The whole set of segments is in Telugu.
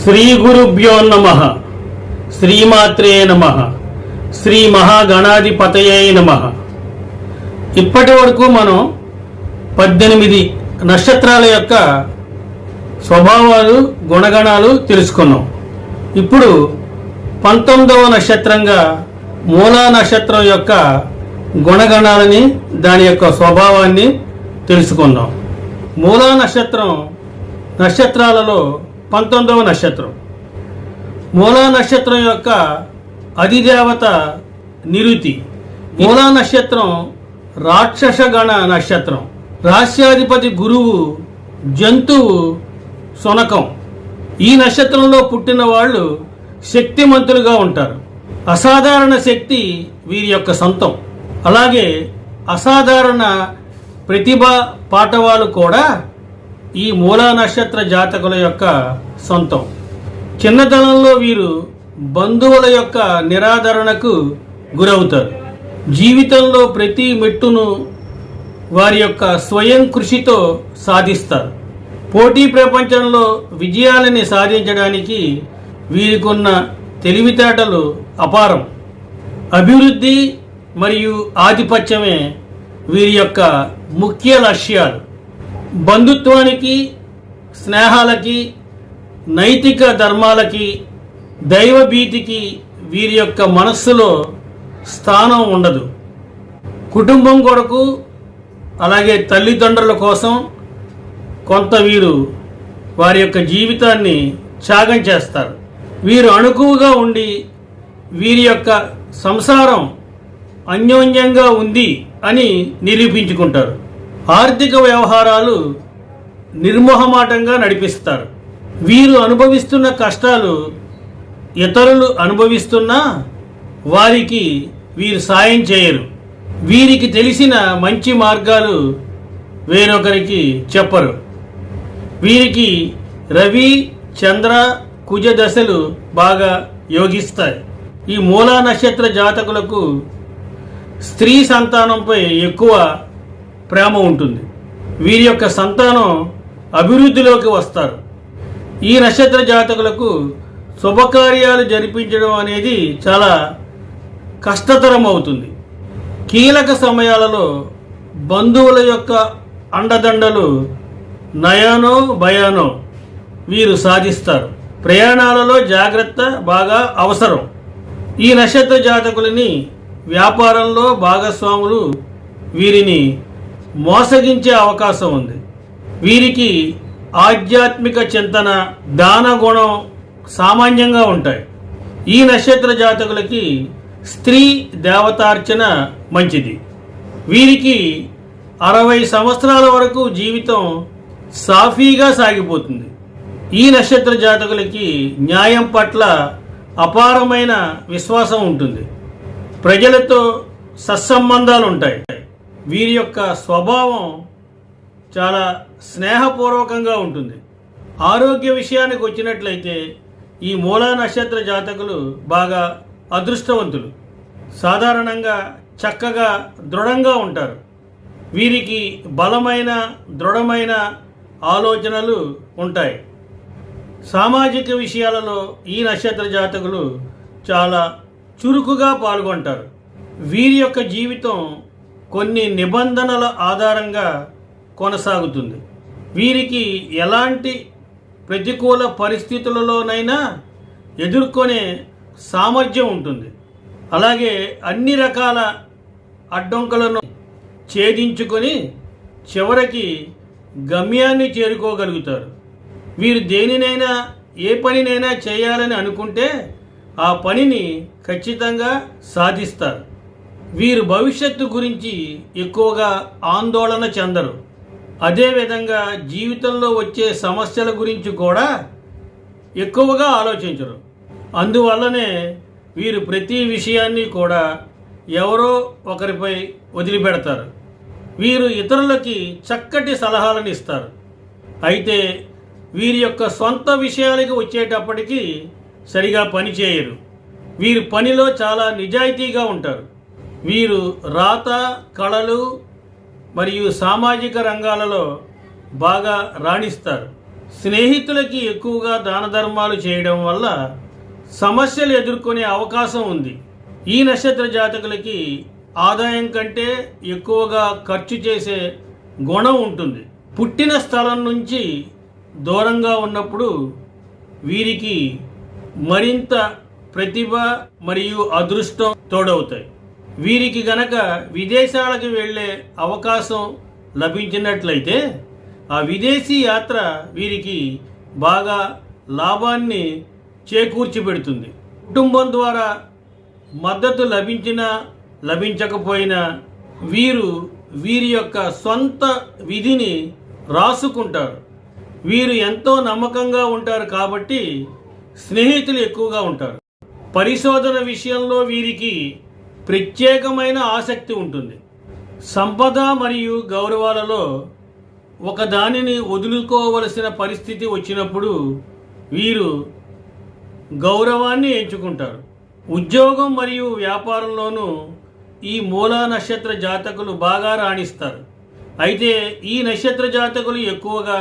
శ్రీ గురుభ్యో నమః. శ్రీమాత్రే నమః. శ్రీ మహాగణాధిపతయే నమః. ఇప్పటి వరకు మనం 18 నక్షత్రాల యొక్క స్వభావాలు, గుణగణాలు తెలుసుకున్నాం. ఇప్పుడు 19వ నక్షత్రంగా మూలా నక్షత్రం యొక్క గుణగణాలని, దాని యొక్క స్వభావాన్ని తెలుసుకుందాం. మూలా నక్షత్రం నక్షత్రాలలో 19వ నక్షత్రం. మూలా నక్షత్రం యొక్క అధిదేవత నిరుతి. మూలా నక్షత్రం రాక్షస గణ నక్షత్రం. రాశ్యాధిపతి గురువు, జంతువు శునకం. ఈ నక్షత్రంలో పుట్టిన వాళ్ళు శక్తిమంతులుగా ఉంటారు. అసాధారణ శక్తి వీరి యొక్క సొంతం. అలాగే అసాధారణ ప్రతిభ పాటవాలు కూడా ఈ మూలా నక్షత్ర జాతకుల యొక్క సొంతం. చిన్నతనంలో వీరు బంధువుల యొక్క నిరాదరణకు గురవుతారు. జీవితంలో ప్రతి మెట్టును వారి యొక్క స్వయం కృషితో సాధిస్తారు. పోటీ ప్రపంచంలో విజయాలని సాధించడానికి వీరికున్న తెలివితేటలు అపారం. అభివృద్ధి మరియు ఆధిపత్యమే వీరి యొక్క ముఖ్య లక్ష్యాలు. బంధుత్వానికి, స్నేహాలకి, నైతిక ధర్మాలకి, దైవభీతికి వీరి యొక్క మనస్సులో స్థానం ఉండదు. కుటుంబం కొరకు, అలాగే తల్లిదండ్రుల కోసం కొంత వీరు వారి యొక్క జీవితాన్ని త్యాగం చేస్తారు. వీరు అణుకువగా ఉండి వీరి యొక్క సంసారం అన్యోన్యంగా ఉంది అని నిరూపించుకుంటారు. ఆర్థిక వ్యవహారాలు నిర్మోహమాటంగా నడిపిస్తారు. వీరు అనుభవిస్తున్న కష్టాలు ఇతరులు అనుభవిస్తున్నా వారికి వీరు సాయం చేయరు. వీరికి తెలిసిన మంచి మార్గాలు వేరొకరికి చెప్పరు. వీరికి రవి, చంద్ర, కుజ దశలు బాగా యోగిస్తాయి. ఈ మూలా నక్షత్ర జాతకులకు స్త్రీ సంతానంపై ఎక్కువ ప్రేమ ఉంటుంది. వీరి యొక్క సంతానం అభివృద్ధిలోకి వస్తారు. ఈ నక్షత్ర జాతకులకు శుభకార్యాలు జరిపించడం అనేది చాలా కష్టతరం అవుతుంది. కీలక సమయాలలో బంధువుల యొక్క అండదండలు నయానో భయానో వీరు సాధిస్తారు. ప్రయాణాలలో జాగ్రత్త బాగా అవసరం. ఈ నక్షత్ర జాతకులని వ్యాపారంలో భాగస్వాములు వీరిని మోసగించే అవకాశం ఉంది. వీరికి ఆధ్యాత్మిక చింతన, దాన గుణం సామాన్యంగా ఉంటాయి. ఈ నక్షత్ర జాతకులకి స్త్రీ దేవతార్చన మంచిది. వీరికి 60 సంవత్సరాల వరకు జీవితం సాఫీగా సాగిపోతుంది. ఈ నక్షత్ర జాతకులకి న్యాయం పట్ల అపారమైన విశ్వాసం ఉంటుంది. ప్రజలతో సత్సంబంధాలు ఉంటాయి. వీరి యొక్క స్వభావం చాలా స్నేహపూర్వకంగా ఉంటుంది. ఆరోగ్య విషయానికి వచ్చినట్లయితే ఈ మూలా నక్షత్ర జాతకులు బాగా అదృష్టవంతులు. సాధారణంగా చక్కగా దృఢంగా ఉంటారు. వీరికి బలమైన, దృఢమైన ఆలోచనలు ఉంటాయి. సామాజిక విషయాలలో ఈ నక్షత్ర జాతకులు చాలా చురుకుగా పాల్గొంటారు. వీరి యొక్క జీవితం కొన్ని నిబంధనల ఆధారంగా కొనసాగుతుంది. వీరికి ఎలాంటి ప్రతికూల పరిస్థితులలోనైనా ఎదుర్కొనే సామర్థ్యం ఉంటుంది. అలాగే అన్ని రకాల అడ్డంకులను ఛేదించుకొని చివరికి గమ్యాన్ని చేరుకోగలుగుతారు. వీరు దేనినైనా, ఏ పనినైనా చేయాలని అనుకుంటే ఆ పనిని ఖచ్చితంగా సాధిస్తారు. వీరు భవిష్యత్తు గురించి ఎక్కువగా ఆందోళన చెందరు. అదేవిధంగా జీవితంలో వచ్చే సమస్యల గురించి కూడా ఎక్కువగా ఆలోచించరు. అందువల్లనే వీరు ప్రతి విషయాన్ని కూడా ఎవరో ఒకరిపై వదిలిపెడతారు. వీరు ఇతరులకి చక్కటి సలహాలను ఇస్తారు. అయితే వీరి యొక్క సొంత విషయాలకు వచ్చేటప్పటికీ సరిగా పనిచేయరు. వీరు పనిలో చాలా నిజాయితీగా ఉంటారు. వీరు రాత, కళలు మరియు సామాజిక రంగాలలో బాగా రాణిస్తారు. స్నేహితులకి ఎక్కువగా దాన ధర్మాలు చేయడం వల్ల సమస్యలు ఎదుర్కొనే అవకాశం ఉంది. ఈ నక్షత్ర జాతకులకి ఆదాయం కంటే ఎక్కువగా ఖర్చు చేసే గుణం ఉంటుంది. పుట్టిన స్థలం నుంచి దూరంగా ఉన్నప్పుడు వీరికి మరింత ప్రతిభ మరియు అదృష్టం తోడవుతాయి. వీరికి గనక విదేశాలకు వెళ్ళే అవకాశం లభించినట్లయితే ఆ విదేశీ యాత్ర వీరికి బాగా లాభాన్ని చేకూర్చి పెడుతుంది. కుటుంబం ద్వారా మద్దతు లభించినా లభించకపోయినా వీరి యొక్క సొంత విధిని రాసుకుంటారు. వీరు ఎంతో నమ్మకంగా ఉంటారు కాబట్టి స్నేహితులు ఎక్కువగా ఉంటారు. పరిశోధన విషయంలో వీరికి ప్రత్యేకమైన ఆసక్తి ఉంటుంది. సంపద మరియు గౌరవాలలో ఒక దానిని వదులుకోవలసిన పరిస్థితి వచ్చినప్పుడు వీరు గౌరవాన్ని ఎంచుకుంటారు. ఉద్యోగం మరియు వ్యాపారంలోనూ ఈ మూలా నక్షత్ర జాతకులు బాగా రాణిస్తారు. అయితే ఈ నక్షత్ర జాతకులు ఎక్కువగా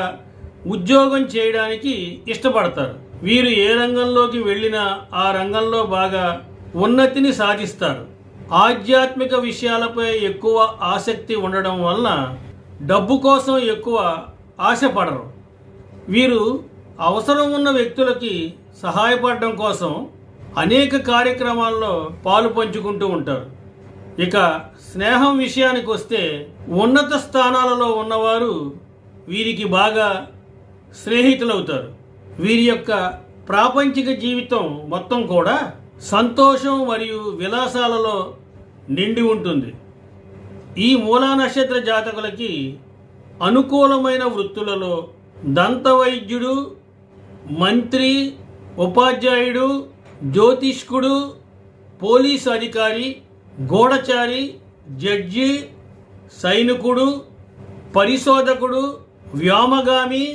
ఉద్యోగం చేయడానికి ఇష్టపడతారు. వీరు ఏ రంగంలోకి వెళ్ళినా ఆ రంగంలో బాగా ఉన్నతిని సాధిస్తారు. ఆధ్యాత్మిక విషయాలపై ఎక్కువ ఆసక్తి ఉండడం వలన డబ్బు కోసం ఎక్కువ ఆశపడరు. వీరు అవసరం ఉన్న వ్యక్తులకి సహాయపడడం కోసం అనేక కార్యక్రమాల్లో పాలు పంచుకుంటూ ఉంటారు. ఇక స్నేహం విషయానికి వస్తే ఉన్నత స్థానాలలో ఉన్నవారు వీరికి బాగా స్నేహితులవుతారు. వీరి యొక్క ప్రాపంచిక జీవితం మొత్తం కూడా సంతోషం మరియు విలాసాలలో నిండి ఉంటుంది. ఈ మూలా నక్షత్ర జాతకులకి అనుకూలమైన వృత్తులలో దంతవైద్యుడు, మంత్రి, ఉపాధ్యాయుడు, జ్యోతిష్కుడు, పోలీసు అధికారి, గూఢచారి, జడ్జి, సైనికుడు, పరిశోధకుడు, వ్యోమగామి,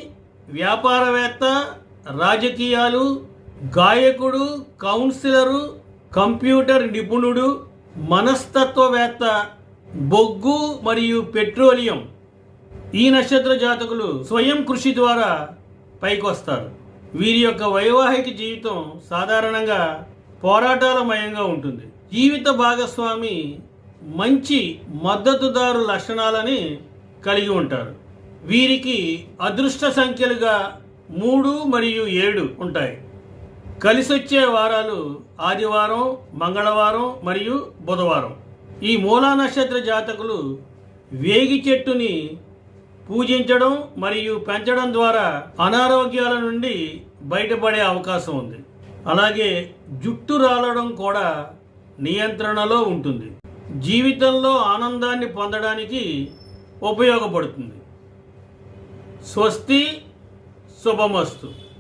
వ్యాపారవేత్త, రాజకీయాలు, గాయకుడు, కౌన్సిలరు, కంప్యూటర్ నిపుణుడు, మనస్తత్వవేత్త, బొగ్గు మరియు పెట్రోలియం ఈ నక్షత్ర జాతకులు స్వయం కృషి ద్వారా పైకొస్తారు. వీరి యొక్క వైవాహిక జీవితం సాధారణంగా పోరాటాలమయంగా ఉంటుంది. జీవిత భాగస్వామి మంచి మద్దతుదారు లక్షణాలని కలిగి ఉంటారు. వీరికి అదృష్ట సంఖ్యలుగా 3 మరియు 7 ఉంటాయి. కలిసొచ్చే వారాలు ఆదివారం, మంగళవారం మరియు బుధవారం. ఈ మూలా నక్షత్ర జాతకులు వేగి చెట్టుని పూజించడం మరియు పెంచడం ద్వారా అనారోగ్యాల నుండి బయటపడే అవకాశం ఉంది. అలాగే జుట్టు రాలడం కూడా నియంత్రణలో ఉంటుంది. జీవితంలో ఆనందాన్ని పొందడానికి ఉపయోగపడుతుంది. స్వస్తి, శుభమస్తు.